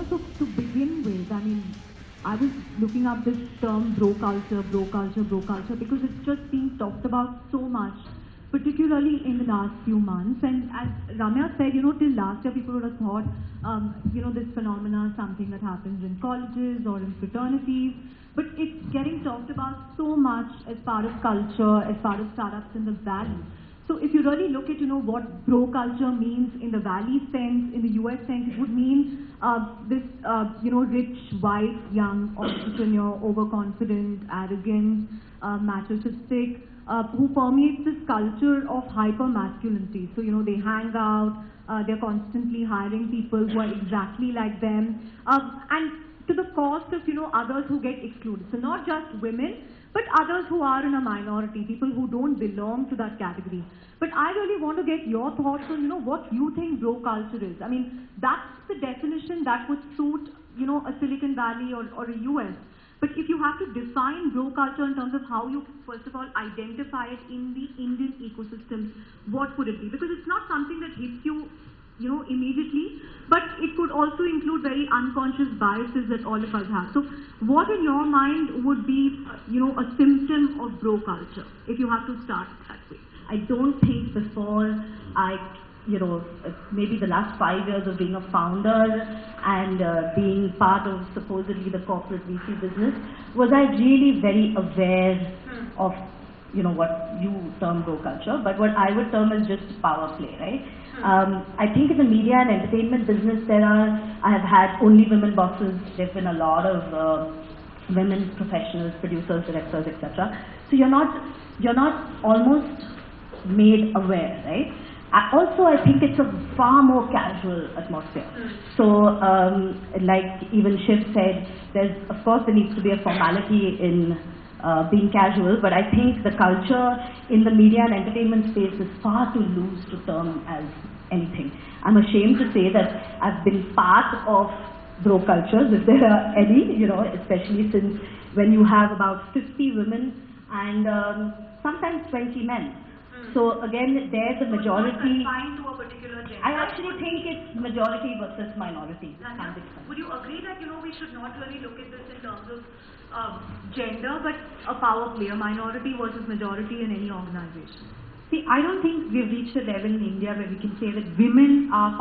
so to begin with, I mean, I was looking up this term bro culture, because it's just being talked about so much, particularly in the last few months. And as Ramya said, till last year people would have thought, this phenomena is something that happens in colleges or in fraternities, but it's getting talked about so much as part of culture, as part of startups in the valley. So if you really look at, what bro culture means in the valley sense, in the US sense, it would mean this, rich, white, young entrepreneur, overconfident, arrogant, masochistic, who permeates this culture of hyper-masculinity. So, they hang out, they're constantly hiring people who are exactly like them, and to the cost of, others who get excluded. So not just women, but others who are in a minority, people who don't belong to that category. But I really want to get your thoughts on, what you think bro culture is. I mean, that's the definition that would suit, a Silicon Valley or a US. But if you have to define bro culture in terms of how you, first of all, identify it in the Indian ecosystem, what would it be? Because it's not something that hits you, immediately, but it could also include very unconscious biases that all of us have. So what in your mind would be, a symptom of bro culture, if you have to start that way? I don't think before maybe the last 5 years of being a founder and being part of supposedly the corporate VC business, was I really very aware of, what you term bro culture, but what I would term as just power play, right? I think in the media and entertainment business I have had only women bosses. There've been a lot of women professionals, producers, directors, etc. So you're not almost made aware, right? Also, I think it's a far more casual atmosphere. So, like even Shiv said, of course there needs to be a formality in being casual, but I think the culture in the media and entertainment space is far too loose to term as anything. I'm ashamed to say that I've been part of bro cultures, if there are any, especially since when you have about 50 women and sometimes 20 men. So again, there's a majority. Confined to a particular gender. I actually think it's majority versus minority. Would you agree that we should not really look at this in terms of gender, but a power play, a minority versus majority in any organization? See, I don't think we've reached a level in India where we can say that women are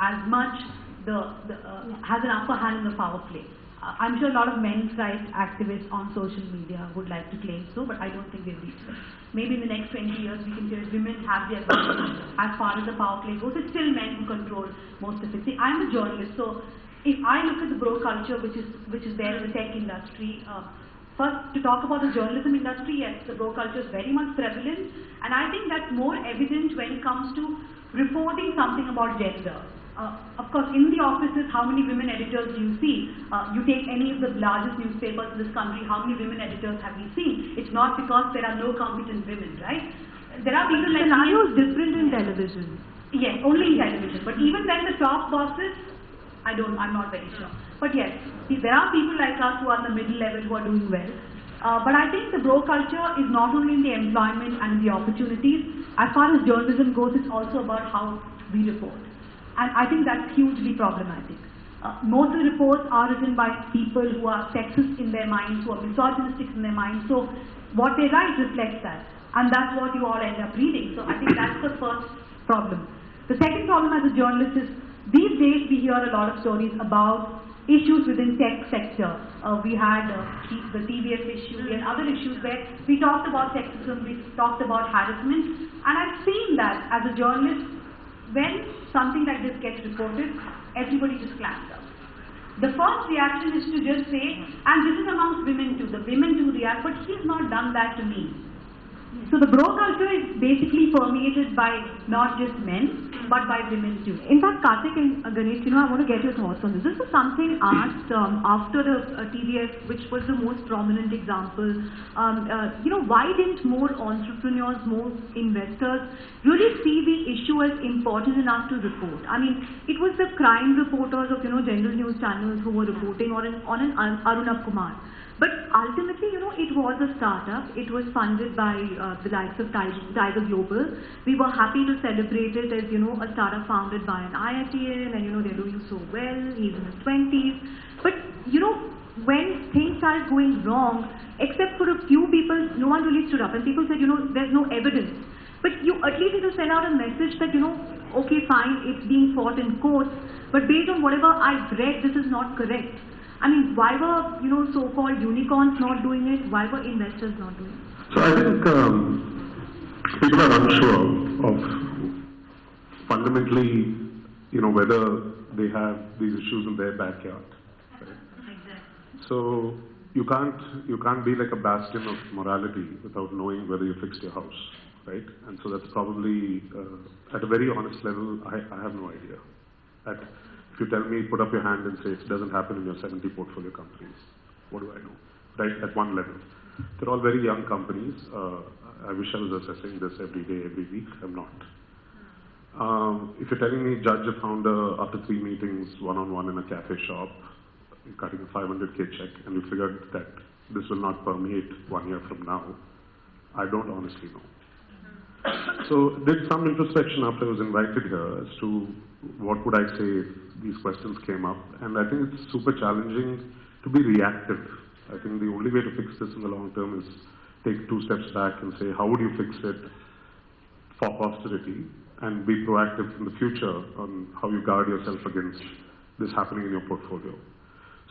as much has an upper hand in the power play. I'm sure a lot of men's rights activists on social media would like to claim so, but I don't think we've reached it. Maybe in the next 20 years we can say that women have the advantage as far as the power play goes. It's still men who control most of it. See, I'm a journalist, so if I look at the bro culture which is there in the tech industry, first to talk about the journalism industry, yes, the bro culture is very much prevalent, and I think that's more evident when it comes to reporting something about gender. Of course, in the offices, how many women editors do you see? You take any of the largest newspapers in this country, how many women editors have we seen? It's not because there are no competent women, right? There are people like... The scenario is different in television. Yes, only in television. But even then the top bosses, I'm not very sure. But yes, see, there are people like us who are in the middle level who are doing well. But I think the bro culture is not only in the employment and the opportunities. As far as journalism goes, it's also about how we report. And I think that's hugely problematic. Most of the reports are written by people who are sexist in their minds, who are misogynistic in their minds. So what they write reflects that. And that's what you all end up reading. So I think that's the first problem. The second problem as a journalist is, these days we hear a lot of stories about issues within tech sector. We had the TVS issue and other issues where we talked about sexism, we talked about harassment. And I've seen that as a journalist, when something like this gets reported, everybody just claps up. The first reaction is to just say, and this is amongst women too, the women do react, but he's not done that to me. So the bro culture is basically permeated by not just men, but by women too. In fact, Karthik and Ganesh, I want to get your thoughts on this. This is something asked after the TVS, which was the most prominent example. Why didn't more entrepreneurs, more investors really see the issue as important enough to report? I mean, it was the crime reporters of, general news channels who were reporting, or on an Arunab Kumar. But ultimately, it was a startup. It was funded by the likes of Tiger Global. We were happy to celebrate it as, a startup founded by an IITian, and, they're doing so well. He's in his 20s. But, when things started going wrong, except for a few people, no one really stood up. And people said, there's no evidence. But you at least need to send out a message that, okay, fine, it's being fought in courts, but based on whatever I've read, this is not correct. I mean, why were, so-called unicorns not doing it? Why were investors not doing it? So I think people are unsure of fundamentally, whether they have these issues in their backyard. Right? Exactly. So you can't be like a bastion of morality without knowing whether you fixed your house, right? And so that's probably at a very honest level, I have no idea. If you tell me, put up your hand and say it doesn't happen in your 70 portfolio companies, what do I know? Right, at one level. They're all very young companies. I wish I was assessing this every day, every week. I'm not. If you're telling me judge a founder after 3 meetings, one-on-one in a cafe shop, cutting a 500K check, and you figured that this will not permeate 1 year from now, I don't honestly know. So did some introspection after I was invited here as to what would I say if these questions came up, and I think it's super challenging to be reactive. I think the only way to fix this in the long term is take 2 steps back and say, how would you fix it for posterity, and be proactive in the future on how you guard yourself against this happening in your portfolio.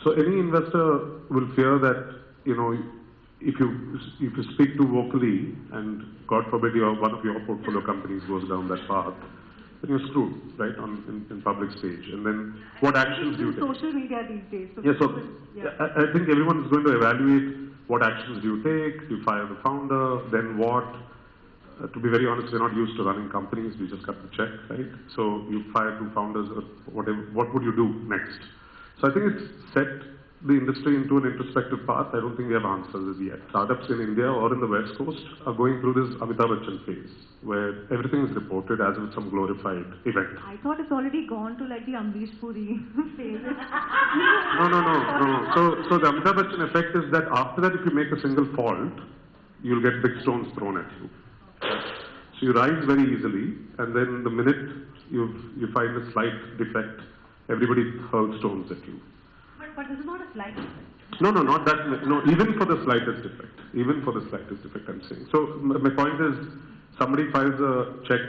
So any investor will fear that, if you speak too vocally, and God forbid one of your portfolio companies goes down that path, then you're screwed, right, in public stage. And then what actions do you take? Social media these days. So yeah, I think everyone is going to evaluate what actions do you take. Do you fire the founder? Then what? To be very honest, we're not used to running companies. We just cut the check, right? So you fire 2 founders, whatever. What would you do next? So I think it's set the industry into an introspective path. I don't think we have answers as yet. Startups in India or in the West Coast are going through this Amitabh Bachchan phase, where everything is reported as if some glorified event. I thought it's already gone to like the Amrish Puri phase. No. So the Amitabh Bachchan effect is that after that, if you make a single fault, you'll get big stones thrown at you. So you rise very easily, and then the minute you find a slight defect, everybody hurls stones at you. But this is not a slight defect. No, not that. No, even for the slightest defect. Even for the slightest defect, I'm saying. So my point is, somebody files a check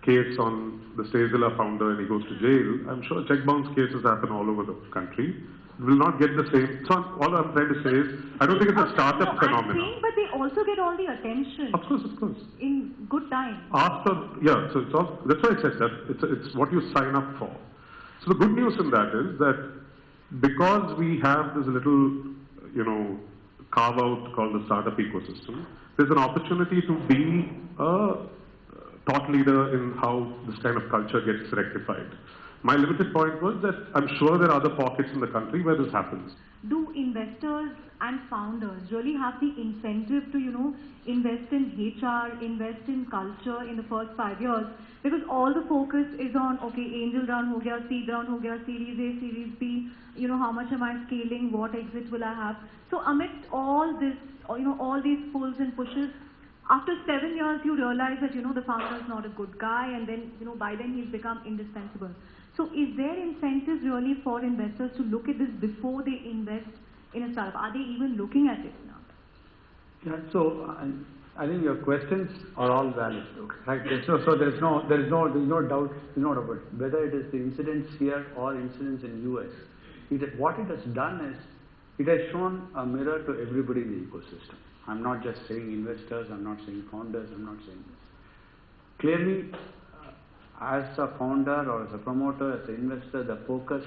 case on the Stazilla founder and he goes to jail. I'm sure check bounce cases happen all over the country. Will not get the same. So all I'm trying to say is, I don't think it's a startup phenomenon. I'm saying, but they also get all the attention. Of course. In good time. So it's all, that's why I said that. It's what you sign up for. So the good news in that is that because we have this little, carve out called the startup ecosystem, there's an opportunity to be a thought leader in how this kind of culture gets rectified. My limited point was that I'm sure there are other pockets in the country where this happens. Do investors and founders really have the incentive to, invest in HR, invest in culture in the first 5 years? Because all the focus is on, okay, angel round ho gaya, seed round ho gaya, series A, series B, how much am I scaling, what exit will I have? So amidst all this, all these pulls and pushes, after 7 years you realize that, the founder is not a good guy, and then, by then he's become indispensable. So is there incentive really for investors to look at this before they invest in a startup? Are they even looking at it now? Yeah, so I think your questions are all valid, right? There's no doubt, there's no doubt whether it is the incidents here or incidents in US. What it has done is, it has shown a mirror to everybody in the ecosystem. I'm not just saying investors, I'm not saying founders, I'm not saying this. Clearly, as a founder or as a promoter, as an investor, the focus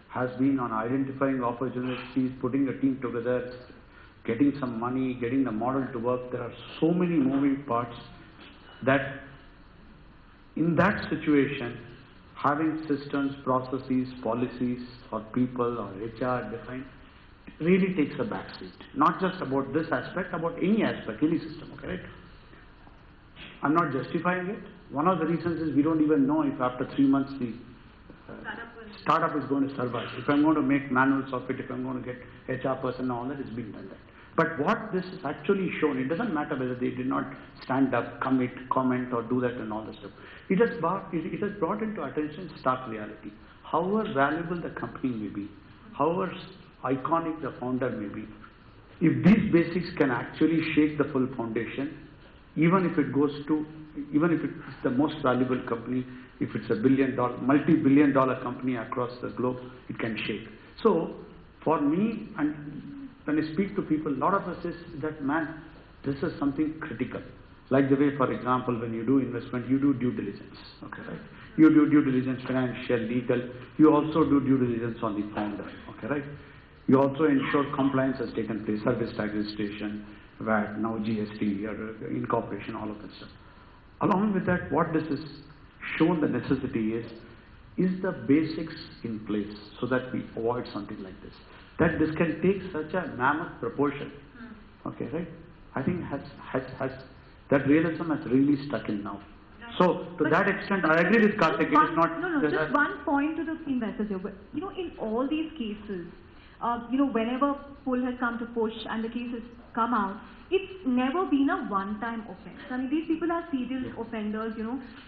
has been on identifying opportunities, putting a team together, getting some money, getting the model to work. There are so many moving parts that in that situation, having systems, processes, policies, or people or HR defined really takes a backseat. Not just about this aspect, about any aspect, any system, okay, right? I'm not justifying it. One of the reasons is we don't even know if after 3 months the startup is going to survive. If I'm going to make manuals of it, if I'm going to get HR person and all that, it's being done that. But what this is actually shown, it doesn't matter whether they did not stand up, commit, comment or do that and all that stuff. It has brought into attention stark reality. However valuable the company may be, however iconic the founder may be, if these basics can actually shake the full foundation, even if it's the most valuable company, if it's a multi-billion dollar company across the globe, it can shake. So, for me, and when I speak to people, a lot of us is that, man, this is something critical. Like the way, for example, when you do investment, you do due diligence, okay, right? You do due diligence, financial, legal. You also do due diligence on the founder, okay, right? You also ensure compliance has taken place, service tax registration, VAT, now GST, or incorporation, all of that stuff. Along with that, what this has shown the necessity is the basics in place so that we avoid something like this. That this can take such a mammoth proportion, okay, right? I think that realism has really stuck in now. So, to that extent, I agree with Karthik. It is not. Just one point to the investors here. You know, in all these cases, whenever pull has come to push and the case has come out, it's never been a one-time offense. I mean, these people are serial offenders,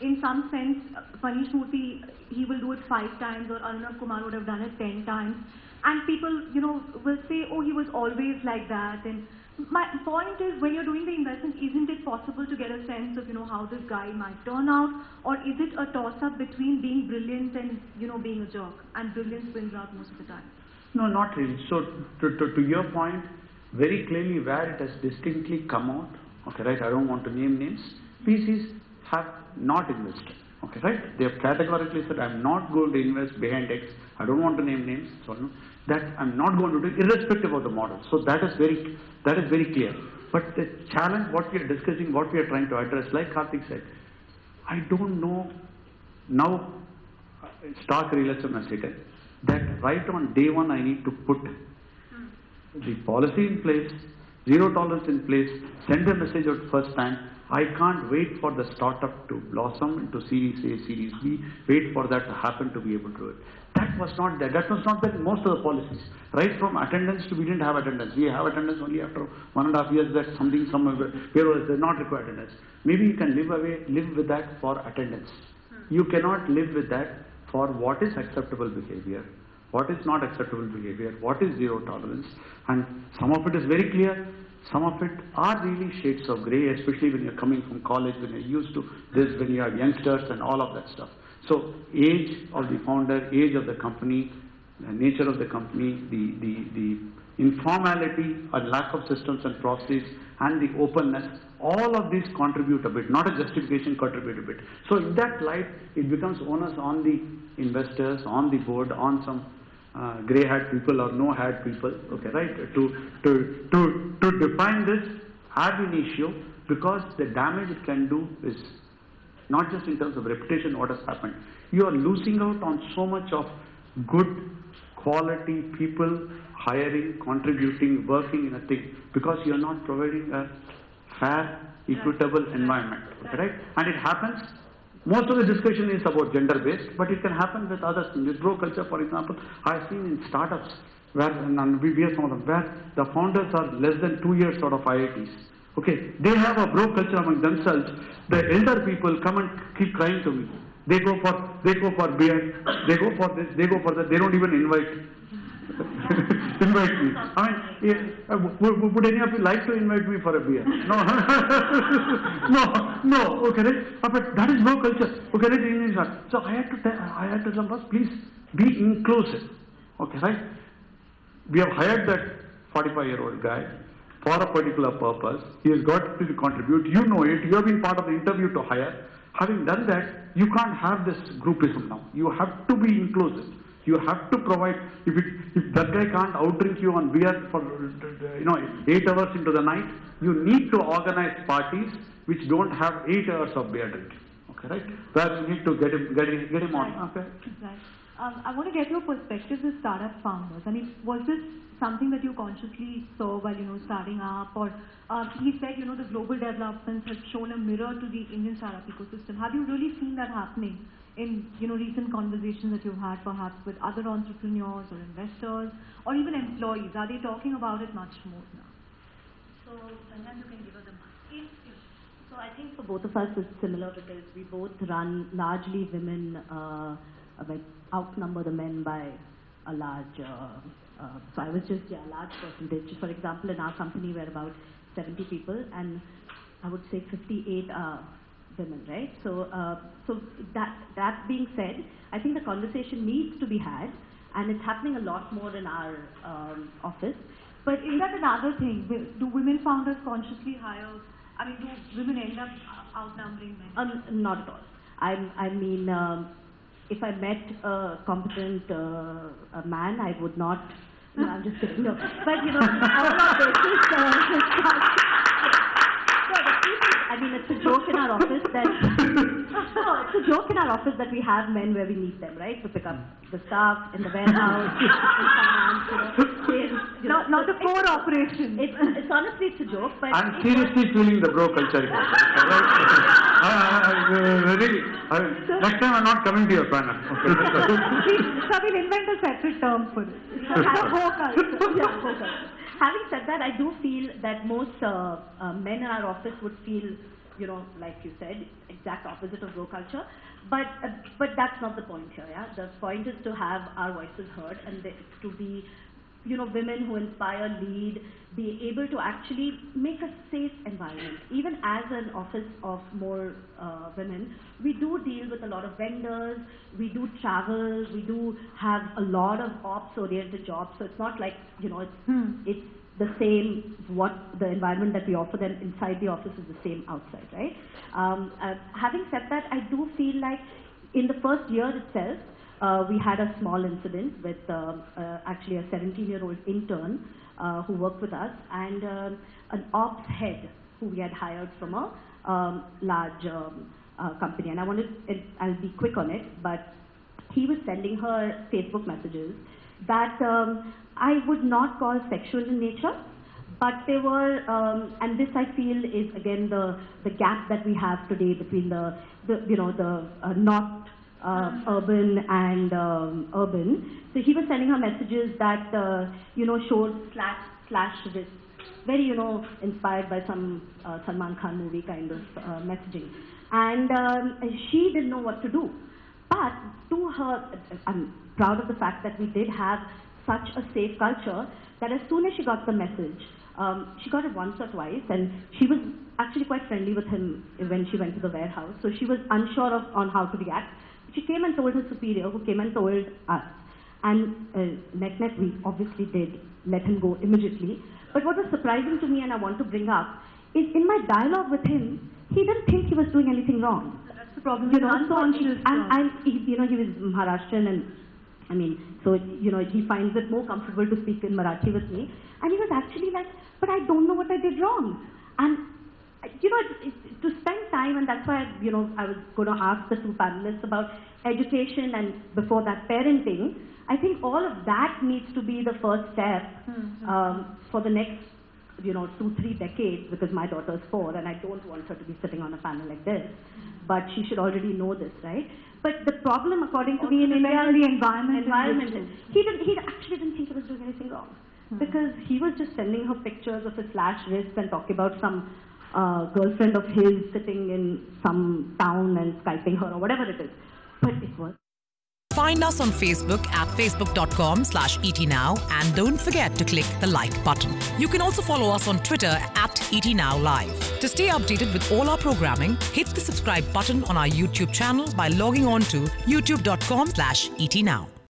In some sense, Manish Murthy, he will do it 5 times, or Arnav Kumar would have done it 10 times. And people, will say, oh, he was always like that. And my point is, when you're doing the investment, isn't it possible to get a sense of, how this guy might turn out? Or is it a toss-up between being brilliant and, being a jerk? And brilliance wins out most of the time. No, not really. So, to your point, very clearly where it has distinctly come out, okay, right, I don't want to name names, PCs have not invested, okay, right, they have categorically said, I'm not going to invest behind X, I don't want to name names, so no, that I'm not going to do, irrespective of the model. So that is very clear. But the challenge, what we are discussing, what we are trying to address, like Karthik said, I don't know, now stark realism has hit it, that right on day one I need to put the policy in place, zero tolerance in place, send a message out first time. I can't wait for the startup to blossom into Series A, Series B, wait for that to happen to be able to do it. That was not there. That was not there in most of the policies. Right from attendance to we didn't have attendance. We have attendance only after 1.5 years that somewhere payroll is not required attendance. Maybe you can live with that for attendance. You cannot live with that for what is acceptable behavior, what is not acceptable behavior, what is zero tolerance, and some of it is very clear, some of it are really shades of grey, especially when you're coming from college, when you're used to this, when you have youngsters and all of that stuff. So age of the founder, age of the company, the nature of the company, the informality or lack of systems and processes and the openness, all of these contribute a bit, not a justification, contribute a bit. So in that light, it becomes onus on the investors, on the board, on some grey-haired people or no-haired people, okay, right, to define this ab initio, because the damage it can do is not just in terms of reputation, what has happened. You are losing out on so much of good quality people hiring, contributing, working in a thing, because you are not providing a fair, equitable environment, okay, right? And it happens, most of the discussion is about gender-based, but it can happen with other things. With bro culture, for example, I've seen in startups, where, and we are some of them, where the founders are less than 2 years out of IITs. Okay, they have a bro culture among themselves. The elder people come and keep crying to me. They go for beer, they go for this, they go for that, they don't even invite me. I mean, would any of you like to invite me for a beer? No. no, okay, right? But that is bro culture. Okay, right? So I had to tell them, please be inclusive. Okay, right? We have hired that 45-year-old guy for a particular purpose. He has got to contribute. You know it. You have been part of the interview to hire. Having done that, you can't have this groupism now. You have to be inclusive. You have to provide. If that guy can't outdrink you on beer for 8 hours into the night, you need to organize parties which don't have 8 hours of beer drinking. Okay, right? Where you need to get him on. Okay. Right. I want to get your perspective as startup founders. I mean, was this something that you consciously saw while starting up, or he said the global developments have shown a mirror to the Indian startup ecosystem. Have you really seen that happening in recent conversations that you've had perhaps with other entrepreneurs or investors or even employees? Are they talking about it much more now? So, sometimes you can give us a mark. So I think for both of us it's similar because we both run largely women, outnumber the men by a large, so I was just, a large percentage. For example, in our company we're about 70 people and I would say 58 are women, right? So, that being said, I think the conversation needs to be had and it's happening a lot more in our office. But is that another thing? Do women founders consciously hire, do women end up outnumbering men? Not at all. I mean, if I met a competent man, I would not, no, I'm just kidding, no. But on our basis, I mean, it's a joke in our office that it's a joke in our office that we have men where we need them, right? To pick up the stuff in the warehouse, in finance, not the core operation. It's honestly it's a joke, but I'm seriously feeling the bro culture. Really, next time I'm not coming to your panel. So we'll invent a separate term for it. Yeah, culture. Having said that, I do feel that most men in our office would feel, like you said, exact opposite of bro culture. But that's not the point here, yeah? The point is to have our voices heard and to be, women who inspire, lead, be able to actually make a safe environment. Even as an office of more women, we do deal with a lot of vendors, we do travel, we do have a lot of ops-oriented jobs. So it's not like, it's the same, the environment that we offer them inside the office is the same outside, right? Having said that, I do feel like in the first year itself, we had a small incident with actually a 17-year-old intern who worked with us and an ops head who we had hired from a large company. And I'll be quick on it, but he was sending her Facebook messages that I would not call sexual in nature, but they were, and this I feel is again the gap that we have today between the not urban and urban. So he was sending her messages that showed slash wrists, very inspired by some Salman Khan movie kind of messaging, and she didn't know what to do. But to her, I'm proud of the fact that we did have such a safe culture that as soon as she got the message, she got it once or twice, and she was actually quite friendly with him when she went to the warehouse. So she was unsure on how to react. She came and told her superior, who came and told us. And net, we obviously did let him go immediately. But what was surprising to me, and I want to bring up, is in my dialogue with him, he didn't think he was doing anything wrong. That's the problem. He was Maharashtrian, and I mean, so he finds it more comfortable to speak in Marathi with me. And he was actually like, but I don't know what I did wrong. And to spend time, and that's why I was going to ask the two panelists about education and before that parenting. I think all of that needs to be the first step for the next 2-3 decades, because my daughter's 4 and I don't want her to be sitting on a panel like this. But she should already know this, right? But the problem, according to me, in India, the environment is he actually didn't think he was doing anything wrong, because he was just sending her pictures of his slashed wrists and talking about some girlfriend of his sitting in some town and Skyping her or whatever it is. But it was. Find us on Facebook at facebook.com/ETNow and don't forget to click the like button. You can also follow us on Twitter at ETNowLive. To stay updated with all our programming, hit the subscribe button on our YouTube channel by logging on to youtube.com/ETNow.